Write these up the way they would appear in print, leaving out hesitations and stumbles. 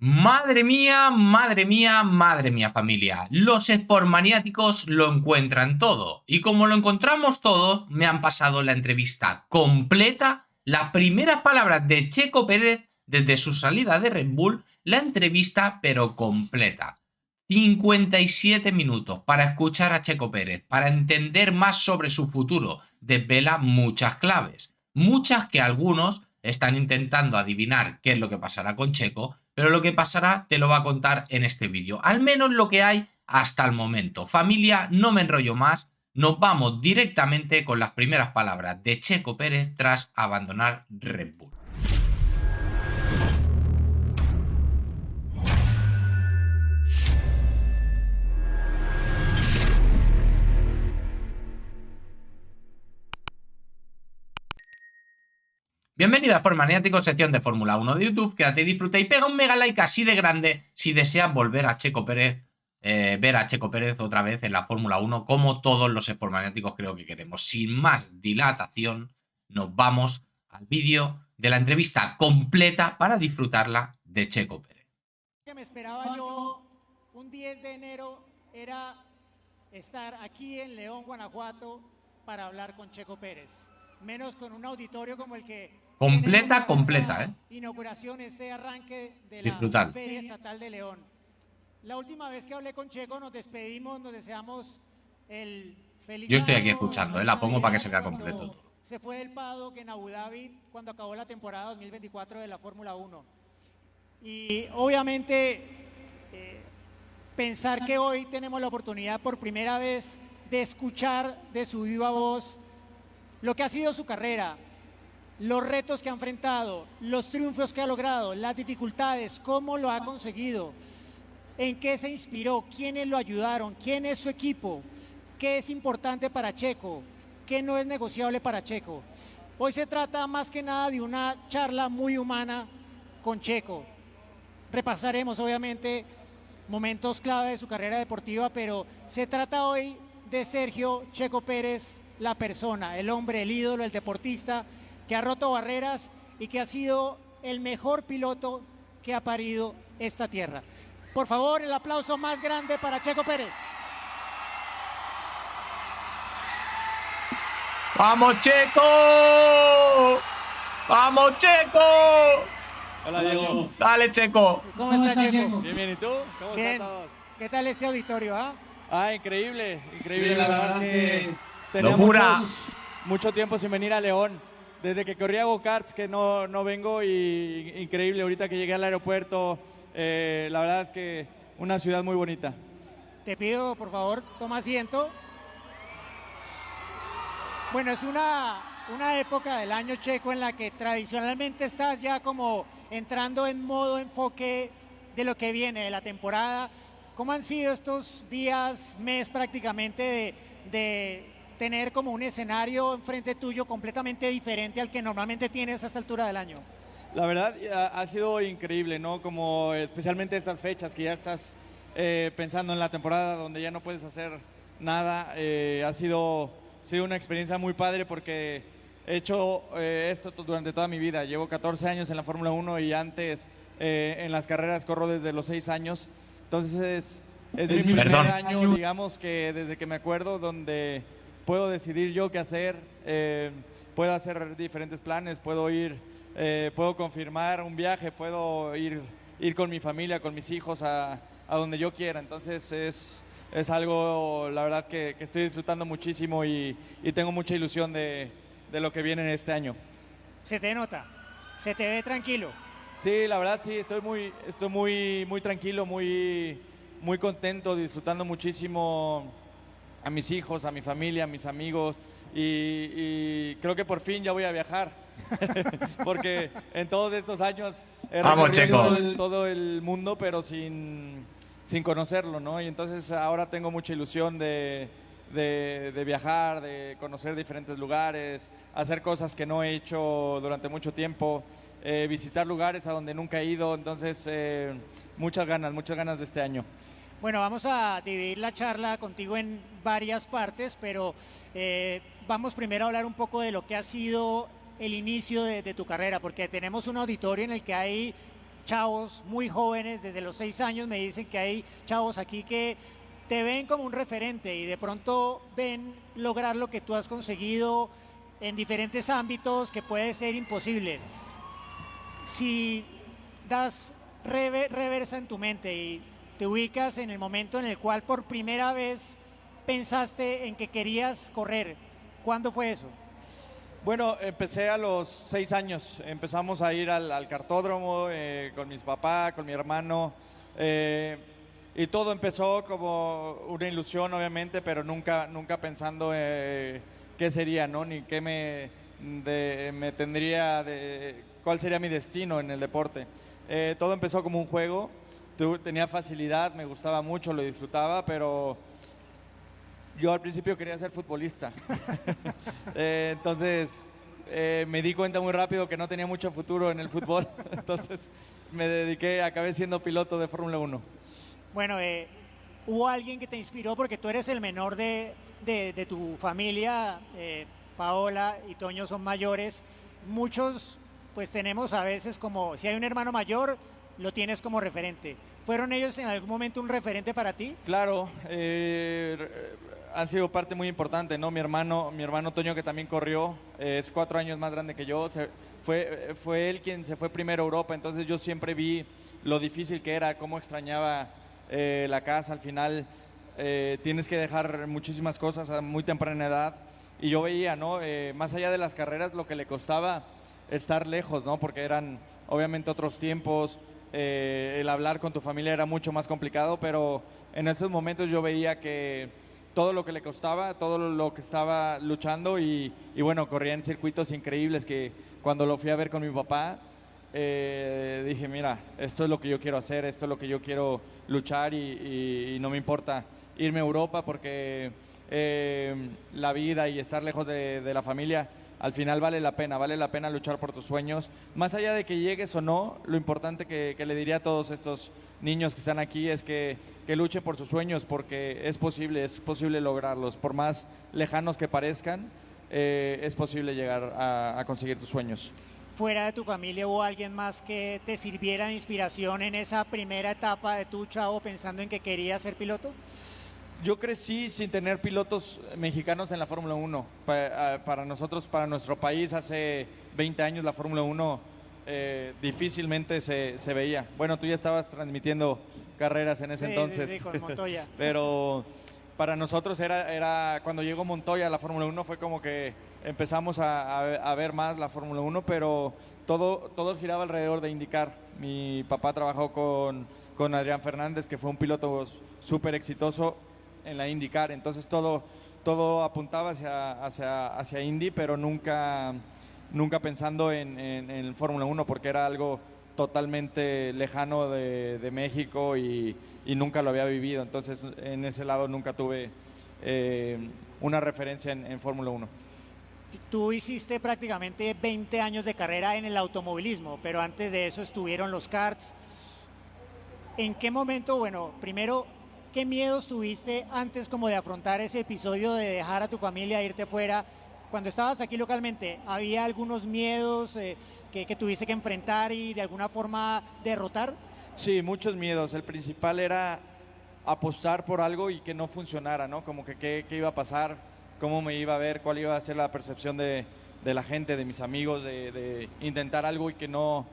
Madre mía, madre mía, madre mía, familia. Los sportmaniáticos lo encuentran todo. Y como lo encontramos todo, me han pasado la entrevista completa, las primeras palabras de Checo Pérez desde su salida de Red Bull, la entrevista pero completa. 57 minutos para escuchar a Checo Pérez, para entender más sobre su futuro. Desvela muchas claves, muchas que algunos están intentando adivinar qué es lo que pasará con Checo, pero lo que pasará te lo va a contar en este vídeo, al menos lo que hay hasta el momento. Familia, no me enrollo más, nos vamos directamente con las primeras palabras de Checo Pérez tras abandonar Red Bull. Bienvenidas por Maniático, sección de Fórmula 1 de YouTube. Quédate y disfruta y pega un mega like así de grande si deseas volver a Checo Pérez, ver a Checo Pérez otra vez en la Fórmula 1, como todos los sportmaniáticos creo que queremos. Sin más dilatación, nos vamos al vídeo de la entrevista completa para disfrutarla de Checo Pérez. Que me esperaba yo un 10 de enero era estar aquí en León, Guanajuato, para hablar con Checo Pérez. Menos con un auditorio como el que completa, completa, inauguración, este arranque de Disfrutar. La Feria Estatal de León. La última vez que hablé con Checo nos despedimos, nos deseamos el feliz. Yo estoy aquí escuchando, la pongo para que se vea completo todo. Se fue del paddock en Abu Dhabi cuando acabó la temporada 2024 de la Fórmula 1. Y obviamente pensar que hoy tenemos la oportunidad por primera vez de escuchar de su viva voz lo que ha sido su carrera, los retos que ha enfrentado, los triunfos que ha logrado, las dificultades, cómo lo ha conseguido, en qué se inspiró, quiénes lo ayudaron, quién es su equipo, qué es importante para Checo, qué no es negociable para Checo. Hoy se trata más que nada de una charla muy humana con Checo. Repasaremos obviamente momentos clave de su carrera deportiva, pero se trata hoy de Sergio Checo Pérez, la persona, el hombre, el ídolo, el deportista que ha roto barreras y que ha sido el mejor piloto que ha parido esta tierra. Por favor, el aplauso más grande para Checo Pérez. ¡Vamos, Checo! ¡Vamos, Checo! Hola, Diego. Dale, Checo. ¿Cómo estás, Checo? Bien, bien, ¿y tú? ¿Cómo Bien. están todos? ¿Qué tal este auditorio? Increíble, increíble, la verdad que tenía ¡Locura! mucho tiempo sin venir a León. Desde que corría go-karts que no vengo y increíble, ahorita que llegué al aeropuerto, la verdad es que una ciudad muy bonita. Te pido, por favor, toma asiento. Bueno, es una época del año, Checo, en la que tradicionalmente estás ya como entrando en modo enfoque de lo que viene, de la temporada. ¿Cómo han sido estos días, mes prácticamente de tener como un escenario enfrente tuyo completamente diferente al que normalmente tienes a esta altura del año? La verdad ha sido increíble, ¿no? Como especialmente estas fechas que ya estás pensando en la temporada donde ya no puedes hacer nada. Ha sido una experiencia muy padre porque he hecho esto durante toda mi vida. Llevo 14 años en la Fórmula 1 y antes en las carreras corro desde los 6 años. Entonces es mi primer año, digamos que desde que me acuerdo, donde puedo decidir yo qué hacer, puedo hacer diferentes planes, puedo confirmar un viaje, puedo ir con mi familia, con mis hijos a donde yo quiera. Entonces es algo, la verdad, que estoy disfrutando muchísimo y tengo mucha ilusión de lo que viene en este año. Se te nota, se te ve tranquilo. Sí, la verdad sí, estoy muy tranquilo, muy contento, disfrutando muchísimo a mis hijos, a mi familia, a mis amigos y creo que por fin ya voy a viajar porque en todos estos años he recorrido todo el mundo pero sin conocerlo, ¿no? Y entonces ahora tengo mucha ilusión de viajar, de conocer diferentes lugares, hacer cosas que no he hecho durante mucho tiempo. Visitar lugares a donde nunca he ido, entonces muchas ganas de este año. Bueno, vamos a dividir la charla contigo en varias partes, pero vamos primero a hablar un poco de lo que ha sido el inicio de tu carrera, porque tenemos un auditorio en el que hay chavos muy jóvenes, desde los 6 años me dicen que hay chavos aquí que te ven como un referente y de pronto ven lograr lo que tú has conseguido en diferentes ámbitos que puede ser imposible. Si das reversa en tu mente y te ubicas en el momento en el cual por primera vez pensaste en que querías correr, ¿cuándo fue eso? Bueno, empecé a los 6 años. Empezamos a ir al cartódromo con mis papás, con mi hermano. Y todo empezó como una ilusión, obviamente, pero nunca pensando qué sería, ¿no? Ni qué me tendría, cuál sería mi destino en el deporte. Todo empezó como un juego. Tenía facilidad, me gustaba mucho, lo disfrutaba, pero yo al principio quería ser futbolista. Entonces me di cuenta muy rápido que no tenía mucho futuro en el fútbol. Entonces acabé siendo piloto de Fórmula 1. Bueno, ¿hubo alguien que te inspiró? Porque tú eres el menor de tu familia, Paola y Toño son mayores. Muchos pues tenemos a veces como, si hay un hermano mayor, lo tienes como referente. ¿Fueron ellos en algún momento un referente para ti? Claro, han sido parte muy importante, ¿no? Mi hermano Toño, que también corrió, es 4 años más grande que yo, fue él quien se fue primero a Europa, entonces yo siempre vi lo difícil que era, cómo extrañaba la casa. Al final tienes que dejar muchísimas cosas a muy temprana edad, y yo veía, ¿no? Más allá de las carreras, lo que le costaba estar lejos, ¿no? Porque eran obviamente otros tiempos. El hablar con tu familia era mucho más complicado, pero en esos momentos yo veía que todo lo que le costaba, todo lo que estaba luchando, y bueno, corría en circuitos increíbles que cuando lo fui a ver con mi papá, dije, mira, esto es lo que yo quiero hacer, esto es lo que yo quiero luchar, y no me importa irme a Europa porque la vida y estar lejos de la familia al final vale la pena luchar por tus sueños. Más allá de que llegues o no, lo importante que le diría a todos estos niños que están aquí es que luchen por sus sueños, porque es posible lograrlos. Por más lejanos que parezcan, es posible llegar a conseguir tus sueños. ¿Fuera de tu familia hubo alguien más que te sirviera de inspiración en esa primera etapa de tu chavo pensando en que querías ser piloto? Yo crecí sin tener pilotos mexicanos en la Fórmula 1. Para nosotros, para nuestro país, hace 20 años la Fórmula 1 difícilmente se veía. Bueno, tú ya estabas transmitiendo carreras en ese entonces. Sí, con Montoya. Pero para nosotros era cuando llegó Montoya a la Fórmula 1 fue como que empezamos a ver más la Fórmula 1, pero todo giraba alrededor de IndyCar. Mi papá trabajó con Adrián Fernández, que fue un piloto súper exitoso en la IndyCar, entonces todo apuntaba hacia Indy, pero nunca pensando en Fórmula 1, porque era algo totalmente lejano de México y nunca lo había vivido. Entonces en ese lado nunca tuve una referencia en Fórmula 1. Tú hiciste prácticamente 20 años de carrera en el automovilismo, pero antes de eso estuvieron los karts. ¿En qué momento, bueno, primero, qué miedos tuviste antes como de afrontar ese episodio de dejar a tu familia e irte fuera? Cuando estabas aquí localmente, ¿había algunos miedos que tuviste que enfrentar y de alguna forma derrotar? Sí, muchos miedos. El principal era apostar por algo y que no funcionara, ¿no? Como que qué iba a pasar, cómo me iba a ver, cuál iba a ser la percepción de la gente, de mis amigos, de intentar algo y que no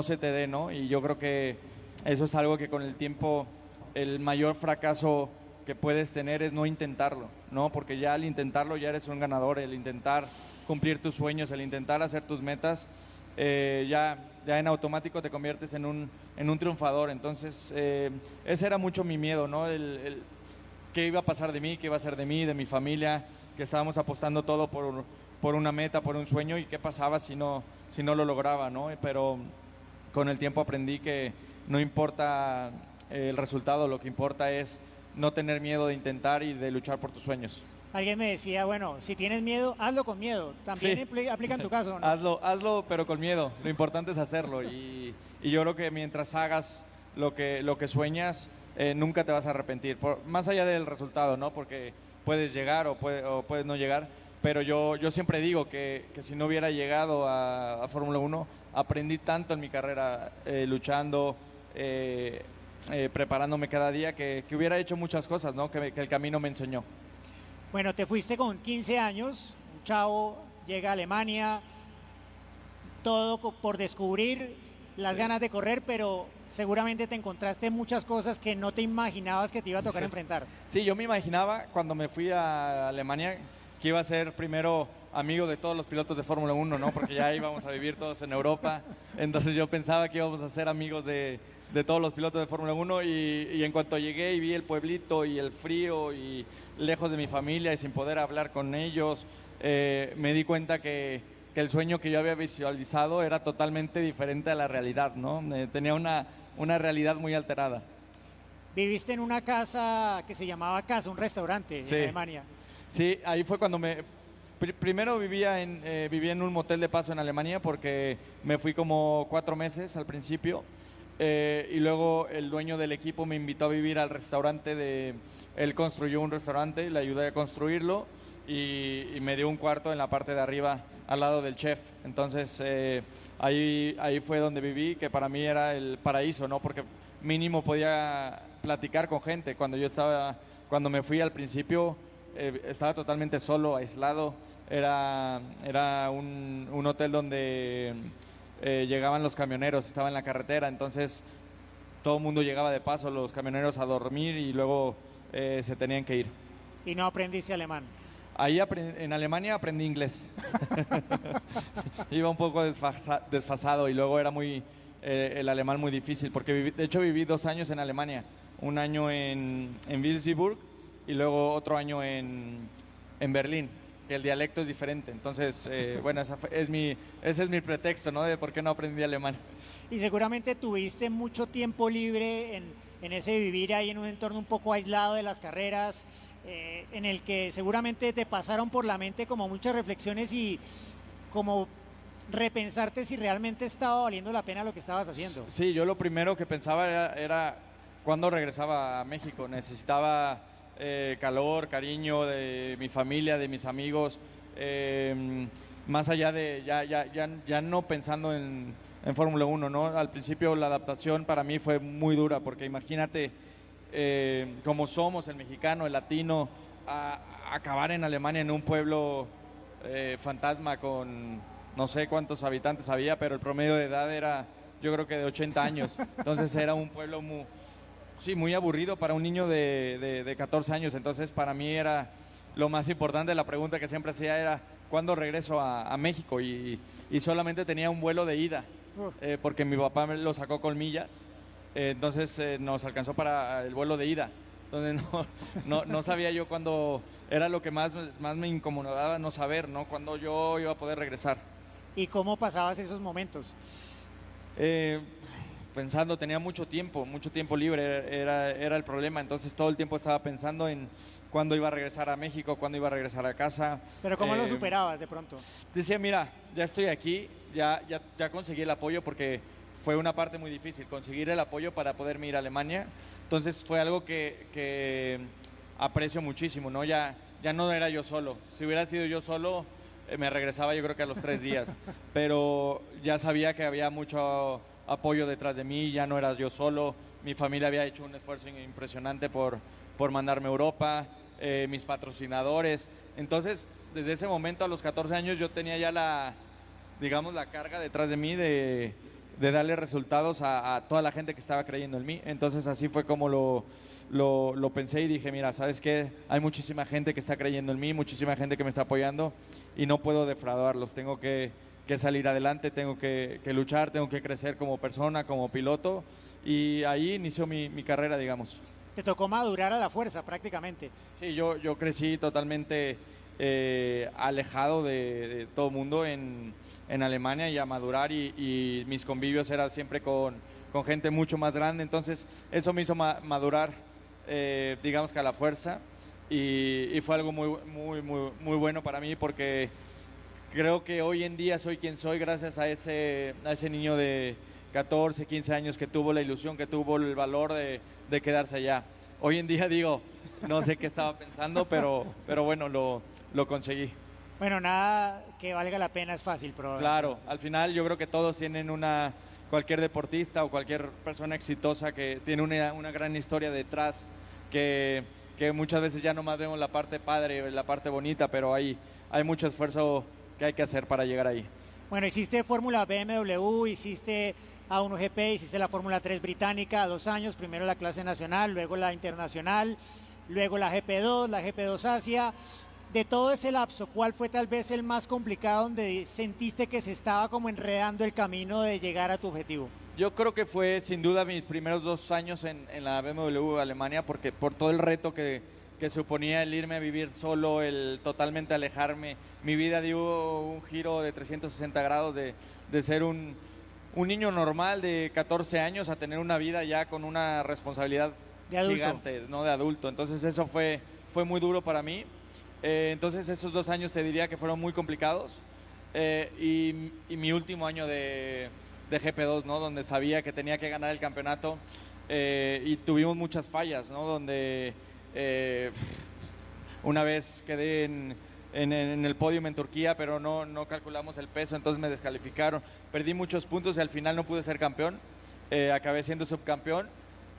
se te dé, ¿no? Y yo creo que eso es algo que con el tiempo el mayor fracaso que puedes tener es no intentarlo, ¿no? Porque ya al intentarlo ya eres un ganador. El intentar cumplir tus sueños, el intentar hacer tus metas, ya en automático te conviertes en un triunfador. Entonces ese era mucho mi miedo, ¿no? El qué iba a pasar de mí, qué iba a ser de mí, de mi familia, que estábamos apostando todo por una meta, por un sueño, y qué pasaba si no lo lograba, ¿no? Pero con el tiempo aprendí que no importa el resultado, lo que importa es no tener miedo de intentar y de luchar por tus sueños. Alguien me decía, bueno, si tienes miedo, hazlo con miedo. También sí. Aplica en tu caso, ¿no? Hazlo, pero con miedo. Lo importante es hacerlo. Y yo creo que mientras hagas lo que sueñas, nunca te vas a arrepentir. Más allá del resultado, ¿no? Porque puedes llegar o puedes no llegar. Pero yo siempre digo que si no hubiera llegado a Fórmula 1, aprendí tanto en mi carrera luchando, preparándome cada día, que hubiera hecho muchas cosas, ¿no? Que el camino me enseñó. Bueno, te fuiste con 15 años, un chavo llega a Alemania, todo por descubrir, las ganas de correr, pero seguramente te encontraste muchas cosas que no te imaginabas que te iba a tocar enfrentar. Sí, yo me imaginaba cuando me fui a Alemania que iba a ser primero amigo de todos los pilotos de Fórmula 1, ¿no? Porque ya íbamos a vivir todos en Europa, entonces yo pensaba que íbamos a ser amigos de todos los pilotos de Fórmula 1 y en cuanto llegué y vi el pueblito y el frío y lejos de mi familia y sin poder hablar con ellos, me di cuenta que el sueño que yo había visualizado era totalmente diferente a la realidad, ¿no? Tenía una realidad muy alterada. Viviste en una casa que se llamaba Casa, un restaurante en Alemania. Sí, ahí fue cuando primero vivía en un motel de paso en Alemania porque me fui como 4 meses al principio y luego el dueño del equipo me invitó a vivir al restaurante él construyó un restaurante, le ayudé a construirlo y me dio un cuarto en la parte de arriba al lado del chef. Entonces ahí fue donde viví, que para mí era el paraíso, ¿no? Porque mínimo podía platicar con gente. Cuando me fui al principio estaba totalmente solo, aislado. Era un hotel donde llegaban los camioneros, estaba en la carretera, entonces todo el mundo llegaba de paso, los camioneros a dormir y luego se tenían que ir. ¿Y no aprendiste alemán? Ahí en Alemania aprendí inglés. Iba un poco desfasado y luego era el alemán muy difícil, porque de hecho viví 2 años en Alemania, un año en Würzburg y luego otro año en Berlín, que el dialecto es diferente. Entonces, bueno, ese es mi pretexto, ¿no? De por qué no aprendí alemán. Y seguramente tuviste mucho tiempo libre en ese vivir ahí en un entorno un poco aislado de las carreras, en el que seguramente te pasaron por la mente como muchas reflexiones y como repensarte si realmente estaba valiendo la pena lo que estabas haciendo. Sí, yo lo primero que pensaba era cuándo regresaba a México. Necesitaba calor, cariño de mi familia, de mis amigos, más allá de ya no pensando en Fórmula 1, ¿no? Al principio la adaptación para mí fue muy dura, porque imagínate como somos el mexicano, el latino, a acabar en Alemania en un pueblo fantasma con no sé cuántos habitantes había, pero el promedio de edad era yo creo que de 80 años. Entonces era un pueblo muy aburrido para un niño de 14 años. Entonces para mí era lo más importante, la pregunta que siempre hacía era ¿cuándo regreso a México? Y solamente tenía un vuelo de ida, porque mi papá me lo sacó con millas. Entonces nos alcanzó para el vuelo de ida, donde no sabía yo cuándo, era lo que más me incomodaba, no saber, ¿no? Cuándo yo iba a poder regresar. ¿Y cómo pasabas esos momentos? Pensando, tenía mucho tiempo libre, era el problema, entonces todo el tiempo estaba pensando en cuándo iba a regresar a México, cuándo iba a regresar a casa. ¿Pero cómo lo superabas de pronto? Decía, mira, ya estoy aquí, ya conseguí el apoyo, porque fue una parte muy difícil, conseguir el apoyo para poderme ir a Alemania. Entonces fue algo que aprecio muchísimo, ¿no? Ya no era yo solo. Si hubiera sido yo solo, me regresaba yo creo que a los 3 días. Pero ya sabía que había mucho apoyo detrás de mí, ya no era yo solo. Mi familia había hecho un esfuerzo impresionante por mandarme a Europa, mis patrocinadores. Entonces, desde ese momento, a los 14 años, yo tenía ya la carga detrás de mí de darle resultados a toda la gente que estaba creyendo en mí. Entonces así fue como lo pensé y dije, mira, ¿sabes qué? Hay muchísima gente que está creyendo en mí, muchísima gente que me está apoyando y no puedo defraudarlos. Tengo que salir adelante, tengo que luchar, tengo que crecer como persona, como piloto, y ahí inició mi carrera, digamos. Te tocó madurar a la fuerza prácticamente. Sí, yo crecí totalmente alejado de todo el mundo en Alemania, y a madurar, y mis convivios eran siempre con gente mucho más grande. Entonces eso me hizo madurar, digamos que a la fuerza, y fue algo muy bueno para mí, porque creo que hoy en día soy quien soy gracias a ese niño de 14, 15 años que tuvo la ilusión, que tuvo el valor de quedarse allá. Hoy en día digo, no sé qué estaba pensando, pero bueno, lo conseguí. Bueno, nada que valga la pena es fácil, pero... Claro, al final yo creo que todos tienen cualquier deportista o cualquier persona exitosa que tiene una gran historia detrás, que muchas veces ya nomás vemos la parte padre, la parte bonita, pero hay mucho esfuerzo que hay que hacer para llegar ahí. Bueno, hiciste Fórmula BMW, hiciste A1GP, hiciste la Fórmula 3 británica, 2 años, primero la clase nacional, luego la internacional, luego la GP2, la GP2 Asia. De todo ese lapso, ¿cuál fue tal vez el más complicado donde sentiste que se estaba como enredando el camino de llegar a tu objetivo? Yo creo que fue sin duda mis primeros 2 años en la BMW Alemania, porque por todo el reto que suponía el irme a vivir solo, el totalmente alejarme. Mi vida dio un giro de 360 grados de ser un niño normal de 14 años a tener una vida ya con una responsabilidad gigante, ¿no? De adulto. Entonces eso fue muy duro para mí. Entonces esos 2 años te diría que fueron muy complicados. Y mi último año de GP2, ¿no? Donde sabía que tenía que ganar el campeonato, y tuvimos muchas fallas, ¿no? Donde una vez quedé en el podio en Turquía, pero no calculamos el peso, entonces me descalificaron. Perdí muchos puntos y al final no pude ser campeón. Acabé siendo subcampeón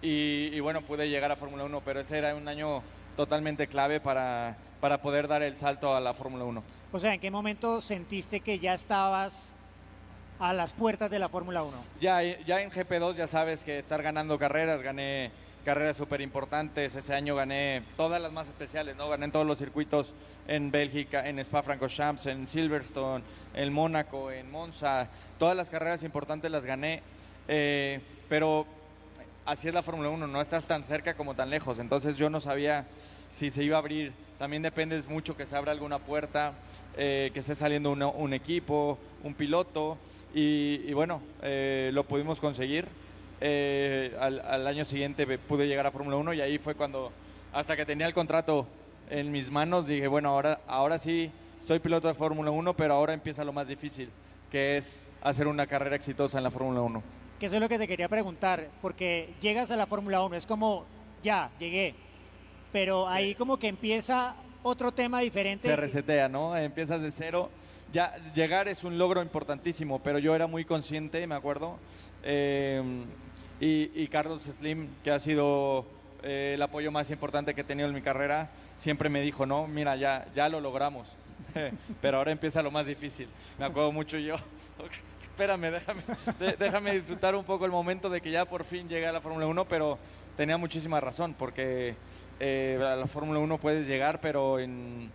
y bueno, pude llegar a Fórmula 1, pero ese era un año totalmente clave para poder dar el salto a la Fórmula 1. O sea, ¿en qué momento sentiste que ya estabas a las puertas de la Fórmula 1? Ya en GP2 ya sabes que estar ganando carreras, gané carreras súper importantes. Ese año gané todas las más especiales, ¿no? Gané en todos los circuitos, en Bélgica, en Spa-Francorchamps, en Silverstone, en Mónaco, en Monza. Todas las carreras importantes las gané, pero así es la Fórmula 1, no estás tan cerca como tan lejos. Entonces yo no sabía si se iba a abrir. También depende mucho que se abra alguna puerta, que esté saliendo un equipo, un piloto. Y bueno, lo pudimos conseguir. Al año siguiente pude llegar a Fórmula 1 y ahí fue cuando, hasta que tenía el contrato en mis manos, dije, bueno, ahora sí soy piloto de Fórmula 1, pero ahora empieza lo más difícil, que es hacer una carrera exitosa en la Fórmula 1. Que eso es lo que te quería preguntar, porque llegas a la Fórmula 1, es como, ya, llegué, pero sí, ahí como que empieza otro tema diferente. Se resetea, ¿no? Empiezas de cero. Ya llegar es un logro importantísimo, pero yo era muy consciente, me acuerdo, y Carlos Slim, que ha sido el apoyo más importante que he tenido en mi carrera, siempre me dijo, no, mira, ya lo logramos, pero ahora empieza lo más difícil. Me acuerdo mucho yo, espérame, déjame disfrutar un poco el momento de que ya por fin llegué a la Fórmula 1, pero tenía muchísima razón, porque a la Fórmula 1 puedes llegar, pero en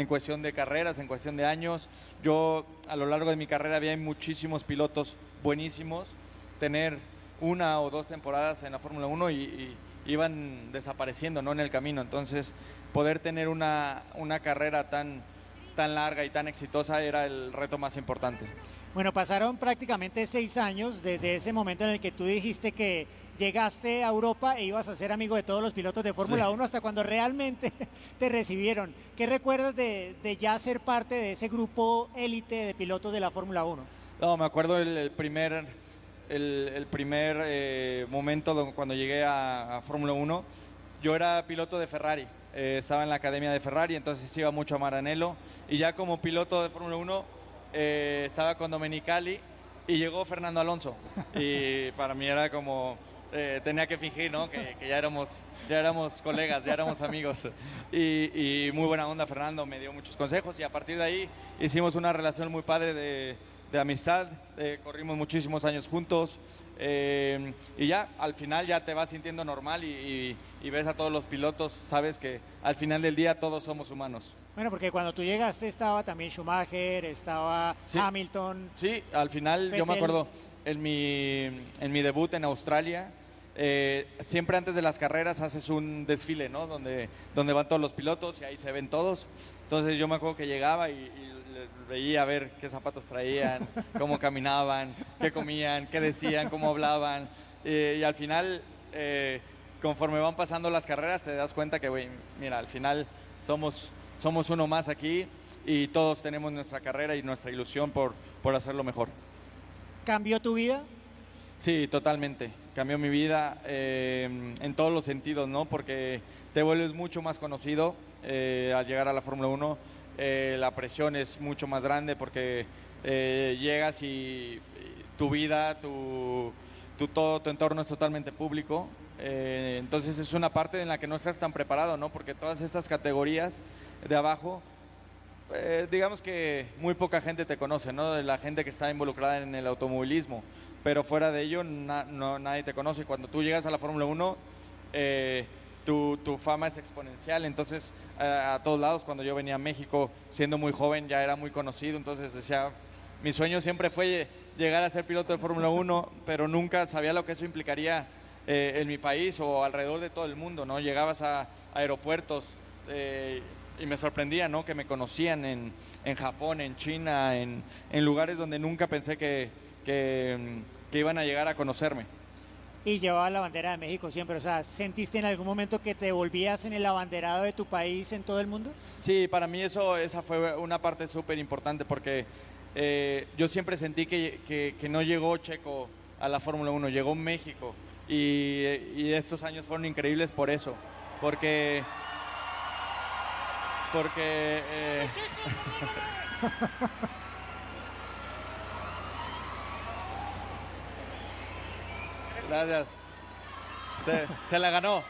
cuestión de carreras, en cuestión de años. Yo a lo largo de mi carrera había muchísimos pilotos buenísimos, tener 1 o 2 temporadas en la Fórmula 1 y iban desapareciendo, ¿no? En el camino. Entonces poder tener una carrera tan larga y tan exitosa era el reto más importante. Bueno, pasaron prácticamente 6 años desde ese momento en el que tú dijiste que llegaste a Europa e ibas a ser amigo de todos los pilotos de Fórmula 1 hasta cuando realmente te recibieron. ¿Qué recuerdas de ya ser parte de ese grupo élite de pilotos de la Fórmula 1? No, me acuerdo el primer momento cuando llegué a Fórmula 1. Yo era piloto de Ferrari, estaba en la academia de Ferrari, entonces iba mucho a Maranello, y ya como piloto de Fórmula 1 estaba con Domenicali y llegó Fernando Alonso, y para mí era como tenía que fingir, ¿no? que ya éramos colegas, ya éramos amigos, y muy buena onda. Fernando me dio muchos consejos y a partir de ahí hicimos una relación muy padre de amistad, corrimos muchísimos años juntos, y ya al final ya te vas sintiendo normal y ves a todos los pilotos, sabes que al final del día todos somos humanos. Bueno, porque cuando tú llegaste estaba también Schumacher, estaba Hamilton. Sí, al final Vettel. Yo me acuerdo en mi debut en Australia, siempre antes de las carreras haces un desfile, ¿no? Donde van todos los pilotos y ahí se ven todos. Entonces yo me acuerdo que llegaba y veía a ver qué zapatos traían, cómo caminaban, qué comían, qué decían, cómo hablaban, y al final, conforme van pasando las carreras, te das cuenta que, mira, al final somos uno más aquí y todos tenemos nuestra carrera y nuestra ilusión por hacerlo mejor. ¿Cambió tu vida? Sí, totalmente. Cambió mi vida en todos los sentidos, ¿no? Porque te vuelves mucho más conocido al llegar a la Fórmula 1. la presión es mucho más grande porque llegas y tu vida, todo tu entorno es totalmente público. Entonces es una parte en la que no estás tan preparado, ¿no? Porque todas estas categorías de abajo, digamos que muy poca gente te conoce, ¿no? De la gente que está involucrada en el automovilismo, pero fuera de ello nadie te conoce. Cuando tú llegas a la Fórmula 1, tu fama es exponencial, entonces a todos lados. Cuando yo venía a México siendo muy joven ya era muy conocido, entonces decía, mi sueño siempre fue llegar a ser piloto de Fórmula 1, pero nunca sabía lo que eso implicaría en mi país o alrededor de todo el mundo, ¿no? Llegabas a aeropuertos y me sorprendía, ¿no? Que me conocían en Japón, en China, en lugares donde nunca pensé que iban a llegar a conocerme. Y llevaba la bandera de México siempre, o sea, ¿sentiste en algún momento que te volvías en el abanderado de tu país en todo el mundo? Sí, para mí esa fue una parte súper importante porque yo siempre sentí que no llegó Checo a la Fórmula 1, llegó México y estos años fueron increíbles por eso, porque gracias. Se la ganó.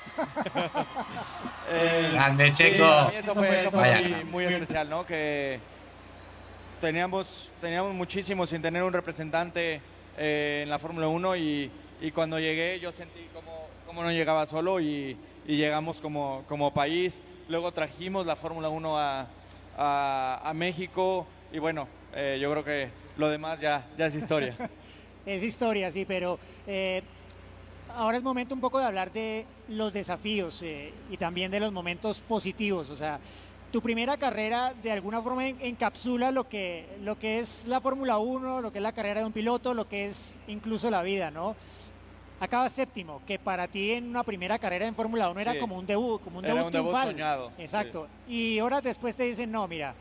Grande, Checo. Sí, para mí eso fue Vaya. muy especial, ¿no? Que teníamos muchísimo sin tener un representante en la Fórmula 1 y cuando llegué yo sentí como no llegaba solo y llegamos como país. Luego trajimos la Fórmula 1 a México y bueno, yo creo que lo demás ya es historia. Es historia, sí, pero ahora es momento un poco de hablar de los desafíos y también de los momentos positivos. O sea, tu primera carrera de alguna forma encapsula lo que es la Fórmula 1, lo que es la carrera de un piloto, lo que es incluso la vida, ¿no? Acabas séptimo, que para ti en una primera carrera en Fórmula 1 era Sí. como un debut, Era un debut triunfal. soñado. Exacto. Y horas después te dicen, no, mira,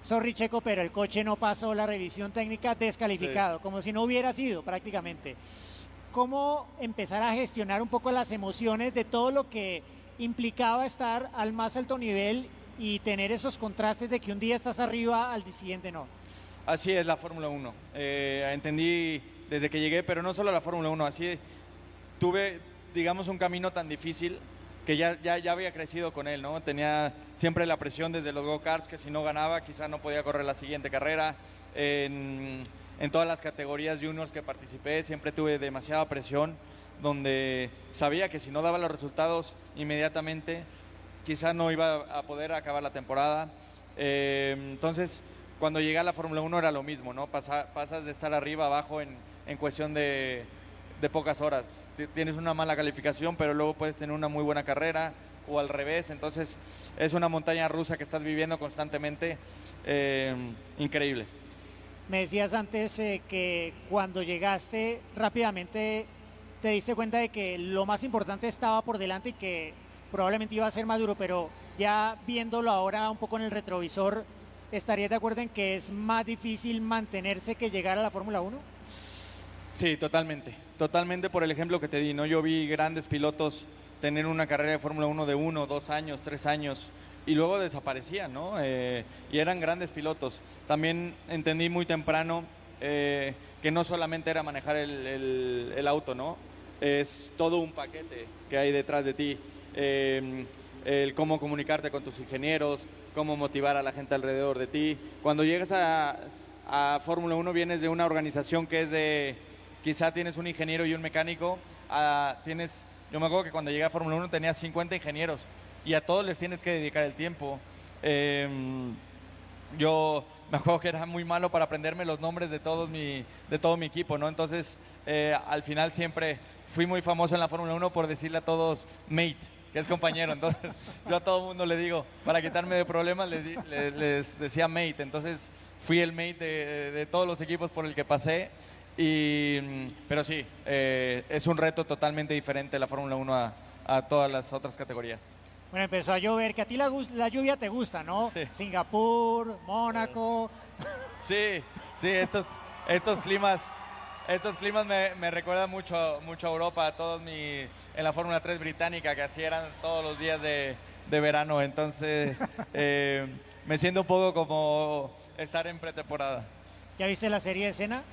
sorry Checo, pero el coche no pasó la revisión técnica, descalificado, como si no hubiera sido prácticamente. ¿Cómo empezar a gestionar un poco las emociones de todo lo que implicaba estar al más alto nivel y tener esos contrastes de que un día estás arriba, al día siguiente no? Así es la Fórmula 1. Entendí desde que llegué, pero no solo la Fórmula 1, así tuve, digamos, un camino tan difícil que ya había crecido con él, ¿no? Tenía siempre la presión desde los go-karts, que si no ganaba quizá no podía correr la siguiente carrera. En todas las categorías juniors que participé siempre tuve demasiada presión, donde sabía que si no daba los resultados inmediatamente, quizá no iba a poder acabar la temporada. Entonces, cuando llegué a la Fórmula 1 era lo mismo, ¿no? Pasas de estar arriba a abajo en cuestión de pocas horas. Tienes una mala calificación, pero luego puedes tener una muy buena carrera o al revés. Entonces, es una montaña rusa que estás viviendo constantemente, increíble. Me decías antes que cuando llegaste rápidamente te diste cuenta de que lo más importante estaba por delante y que probablemente iba a ser más duro, pero ya viéndolo ahora un poco en el retrovisor, ¿estarías de acuerdo en que es más difícil mantenerse que llegar a la Fórmula 1? Sí, totalmente por el ejemplo que te di, ¿no? Yo vi grandes pilotos tener una carrera de Fórmula 1 de 1, 2 años, 3 años y luego desaparecían, ¿no? Y eran grandes pilotos. También entendí muy temprano que no solamente era manejar el auto, ¿no? Es todo un paquete que hay detrás de ti. El cómo comunicarte con tus ingenieros, cómo motivar a la gente alrededor de ti. Cuando llegas a Fórmula 1 vienes de una organización que es de, quizá tienes un ingeniero y un mecánico, yo me acuerdo que cuando llegué a Fórmula 1 tenía 50 ingenieros y a todos les tienes que dedicar el tiempo. Yo me acuerdo que era muy malo para aprenderme los nombres de todo mi equipo, ¿no? Entonces, al final siempre fui muy famoso en la Fórmula 1 por decirle a todos mate, que es compañero. Entonces, yo a todo el mundo le digo, para quitarme de problemas, les decía mate. Entonces, fui el mate de todos los equipos por el que pasé. Pero sí, es un reto totalmente diferente la Fórmula 1 a todas las otras categorías. Bueno, empezó a llover, que a ti la lluvia te gusta, ¿no? Sí. Singapur, Mónaco. Sí, estos climas me recuerdan mucho a Europa, en la Fórmula 3 británica, que así eran todos los días de de verano, entonces me siento un poco como estar en pretemporada. ¿Ya viste la serie de Senna?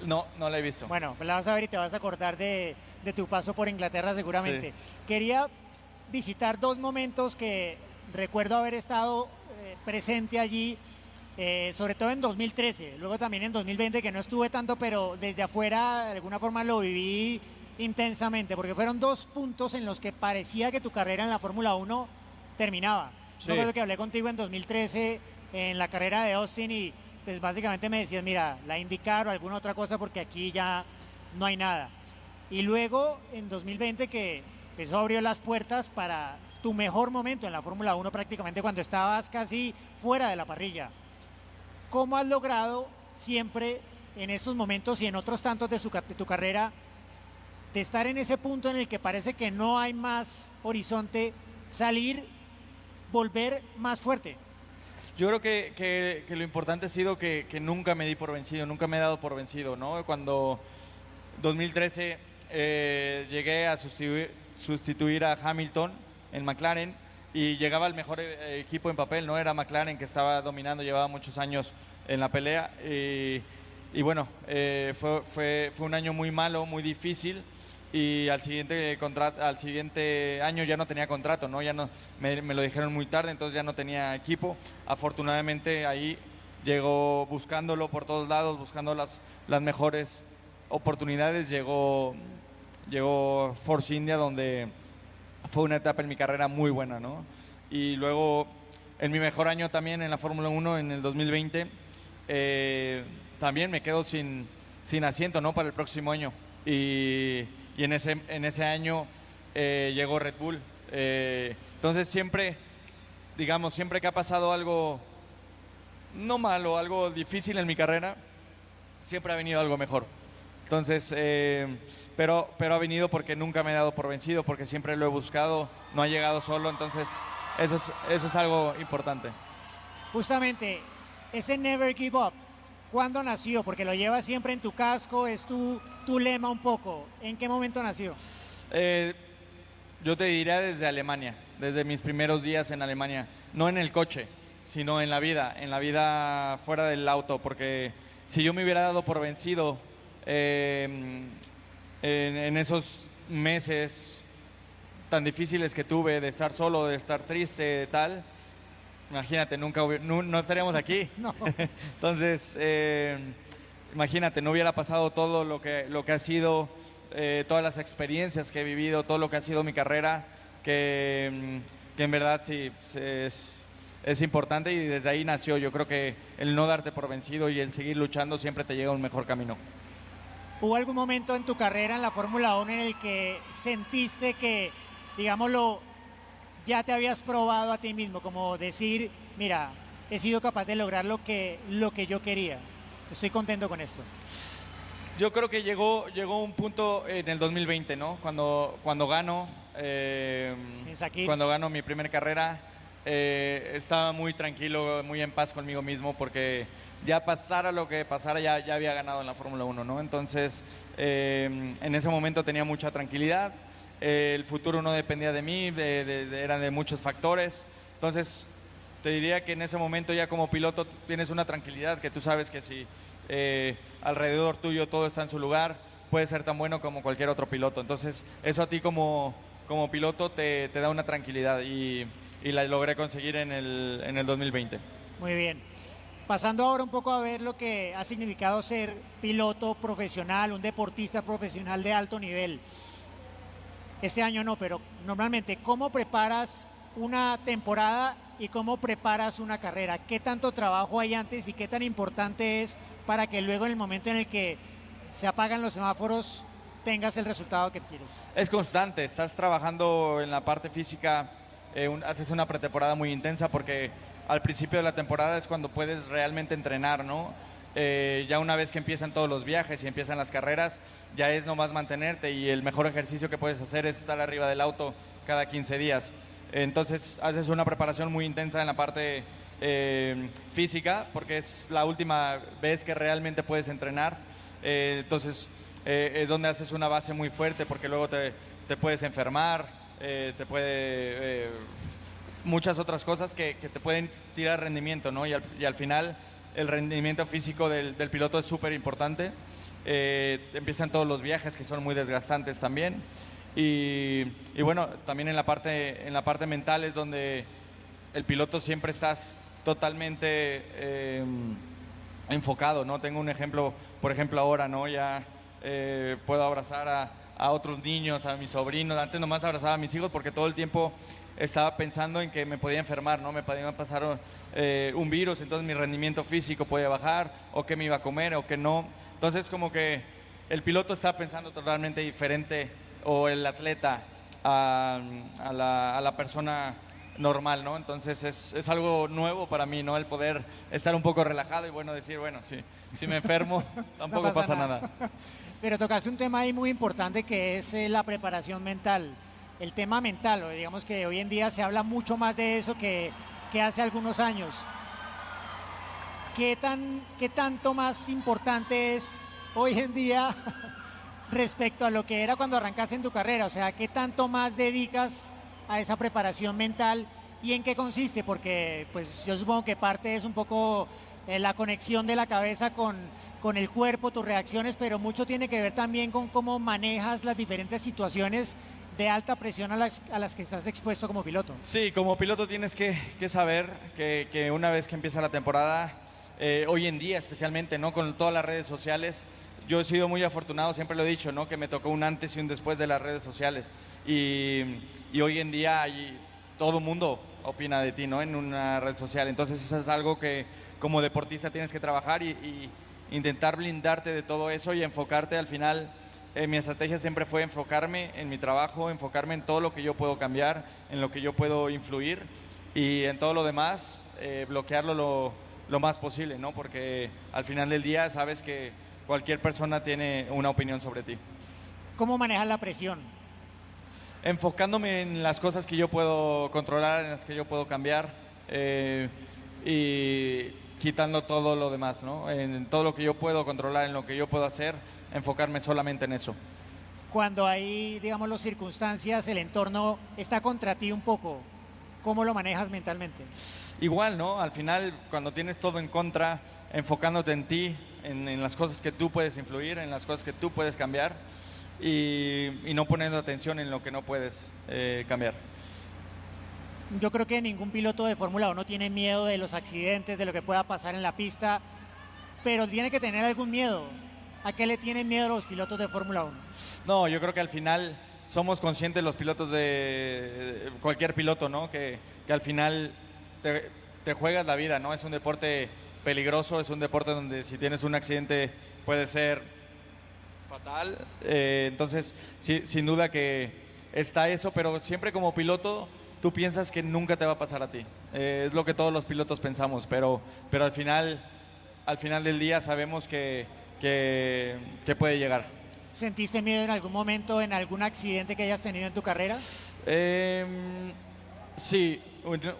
No, no la he visto. Bueno, pues la vas a ver y te vas a acordar de tu paso por Inglaterra seguramente. Sí. Quería visitar dos momentos que recuerdo haber estado presente allí, sobre todo en 2013, luego también en 2020, que no estuve tanto, pero desde afuera de alguna forma lo viví intensamente, porque fueron dos puntos en los que parecía que tu carrera en la Fórmula 1 terminaba. Sí. Yo recuerdo que hablé contigo en 2013 en la carrera de Austin y pues básicamente me decías, mira, la IndyCar o alguna otra cosa porque aquí ya no hay nada. Y luego en 2020 que eso abrió las puertas para tu mejor momento en la Fórmula 1, prácticamente cuando estabas casi fuera de la parrilla. ¿Cómo has logrado siempre en esos momentos y en otros tantos de tu carrera de estar en ese punto en el que parece que no hay más horizonte, salir, volver más fuerte? Yo creo que lo importante ha sido que nunca me di por vencido, nunca me he dado por vencido, ¿no? Cuando 2013 llegué a sustituir a Hamilton en McLaren y llegaba el mejor equipo en papel, ¿no? Era McLaren, que estaba dominando, llevaba muchos años en la pelea y bueno, fue un año muy malo, muy difícil. Y al siguiente año ya no tenía contrato, ¿no? Ya no, me lo dijeron muy tarde, entonces ya no tenía equipo. Afortunadamente ahí llegó buscándolo por todos lados, buscando las mejores oportunidades. Llegó Force India, donde fue una etapa en mi carrera muy buena, ¿no? Y luego en mi mejor año también en la Fórmula 1, en el 2020, también me quedo sin asiento, ¿no? Para el próximo año. Y en ese año llegó Red Bull. Entonces siempre que ha pasado algo no malo, algo difícil en mi carrera, siempre ha venido algo mejor. Entonces, pero ha venido porque nunca me he dado por vencido, porque siempre lo he buscado, no ha llegado solo, entonces eso es algo importante. Justamente, ese Never Give Up, ¿cuándo nació? Porque lo llevas siempre en tu casco, es tu lema un poco. ¿En qué momento nació? Yo te diría desde Alemania, desde mis primeros días en Alemania. No en el coche, sino en la vida fuera del auto. Porque si yo me hubiera dado por vencido en esos meses tan difíciles que tuve, de estar solo, de estar triste, tal, imagínate, no estaríamos aquí. No. Entonces, imagínate, no hubiera pasado todo lo que ha sido, todas las experiencias que he vivido, todo lo que ha sido mi carrera, que en verdad sí es importante, y desde ahí nació. Yo creo que el no darte por vencido y el seguir luchando siempre te llega a un mejor camino. ¿Hubo algún momento en tu carrera en la Fórmula 1 en el que sentiste que, digámoslo, ya te habías probado a ti mismo, como decir, mira, he sido capaz de lograr lo que yo quería, estoy contento con esto? Yo creo que llegó un punto en el 2020, ¿no? Cuando gano, cuando gano mi primera carrera, estaba muy tranquilo, muy en paz conmigo mismo, porque ya pasara lo que pasara, ya había ganado en la Fórmula 1, ¿no? Entonces, en ese momento tenía mucha tranquilidad. El futuro no dependía de mí, eran de muchos factores. Entonces, te diría que en ese momento ya como piloto tienes una tranquilidad, que tú sabes que si alrededor tuyo todo está en su lugar, puedes ser tan bueno como cualquier otro piloto. Entonces, eso a ti como piloto te da una tranquilidad, y la logré conseguir en el 2020. Muy bien. Pasando ahora un poco a ver lo que ha significado ser piloto profesional, un deportista profesional de alto nivel. Este año no, pero normalmente, ¿cómo preparas una temporada y cómo preparas una carrera? ¿Qué tanto trabajo hay antes y qué tan importante es para que luego, en el momento en el que se apagan los semáforos, tengas el resultado que quieres? Es constante, estás trabajando en la parte física, haces una pretemporada muy intensa, porque al principio de la temporada es cuando puedes realmente entrenar, ¿no? Ya una vez que empiezan todos los viajes y empiezan las carreras, ya es nomás mantenerte, y el mejor ejercicio que puedes hacer es estar arriba del auto cada 15 días. Entonces haces una preparación muy intensa en la parte física, porque es la última vez que realmente puedes entrenar. Entonces es donde haces una base muy fuerte, porque luego te puedes enfermar, muchas otras cosas que te pueden tirar rendimiento, ¿no? Y al final el rendimiento físico del piloto es súper importante. Empiezan todos los viajes que son muy desgastantes también. Y bueno, también en la parte mental es donde el piloto siempre estás totalmente enfocado, ¿no? Tengo un ejemplo, por ejemplo ahora, ¿no? Ya puedo abrazar a otros niños, a mis sobrinos. Antes nomás abrazaba a mis hijos porque todo el tiempo estaba pensando en que me podía enfermar, ¿no? Me podía pasar un virus, entonces mi rendimiento físico podía bajar, o qué me iba a comer, o qué no. Entonces como que el piloto está pensando totalmente diferente, o el atleta a la persona normal, ¿no? Entonces es algo nuevo para mí, ¿no? El poder estar un poco relajado y bueno, decir, bueno, si me enfermo tampoco No pasa nada. Pero tocaste un tema ahí muy importante que es la preparación mental, el tema mental. O digamos que hoy en día se habla mucho más de eso que hace algunos años. ¿Qué tanto más importante es hoy en día respecto a lo que era cuando arrancaste en tu carrera? O sea, ¿qué tanto más dedicas a esa preparación mental y en qué consiste? Porque pues yo supongo que parte es un poco la conexión de la cabeza con el cuerpo, tus reacciones, pero mucho tiene que ver también con cómo manejas las diferentes situaciones de alta presión a las que estás expuesto como piloto. Sí, como piloto tienes que saber que una vez que empieza la temporada, hoy en día especialmente, ¿no? Con todas las redes sociales, yo he sido muy afortunado, siempre lo he dicho, ¿no? Que me tocó un antes y un después de las redes sociales. Y hoy en día todo mundo opina de ti, ¿no? En una red social. Entonces eso es algo que como deportista tienes que trabajar y intentar blindarte de todo eso y enfocarte al final. Mi estrategia siempre fue enfocarme en mi trabajo, enfocarme en todo lo que yo puedo cambiar, en lo que yo puedo influir y en todo lo demás bloquearlo lo más posible, ¿no? Porque al final del día sabes que cualquier persona tiene una opinión sobre ti. ¿Cómo manejas la presión? Enfocándome en las cosas que yo puedo controlar, en las que yo puedo cambiar y quitando todo lo demás, ¿no? En todo lo que yo puedo controlar, en lo que yo puedo hacer, enfocarme solamente en eso. Cuando hay, digamos, las circunstancias, el entorno está contra ti un poco, ¿cómo lo manejas mentalmente? Igual, ¿no? Al final, cuando tienes todo en contra, enfocándote en ti, en las cosas que tú puedes influir, en las cosas que tú puedes cambiar y no poniendo atención en lo que no puedes cambiar. Yo creo que ningún piloto de Fórmula 1 tiene miedo de los accidentes, de lo que pueda pasar en la pista, pero tiene que tener algún miedo. ¿A qué le tienen miedo los pilotos de Fórmula 1? No, yo creo que al final somos conscientes los pilotos de cualquier piloto, ¿no? Que al final te juegas la vida, ¿no? Es un deporte peligroso, es un deporte donde si tienes un accidente puede ser fatal. Entonces, sí, sin duda que está eso, pero siempre como piloto tú piensas que nunca te va a pasar a ti. Es lo que todos los pilotos pensamos, pero al final del día sabemos que puede llegar. ¿Sentiste miedo en algún momento, en algún accidente que hayas tenido en tu carrera? Sí,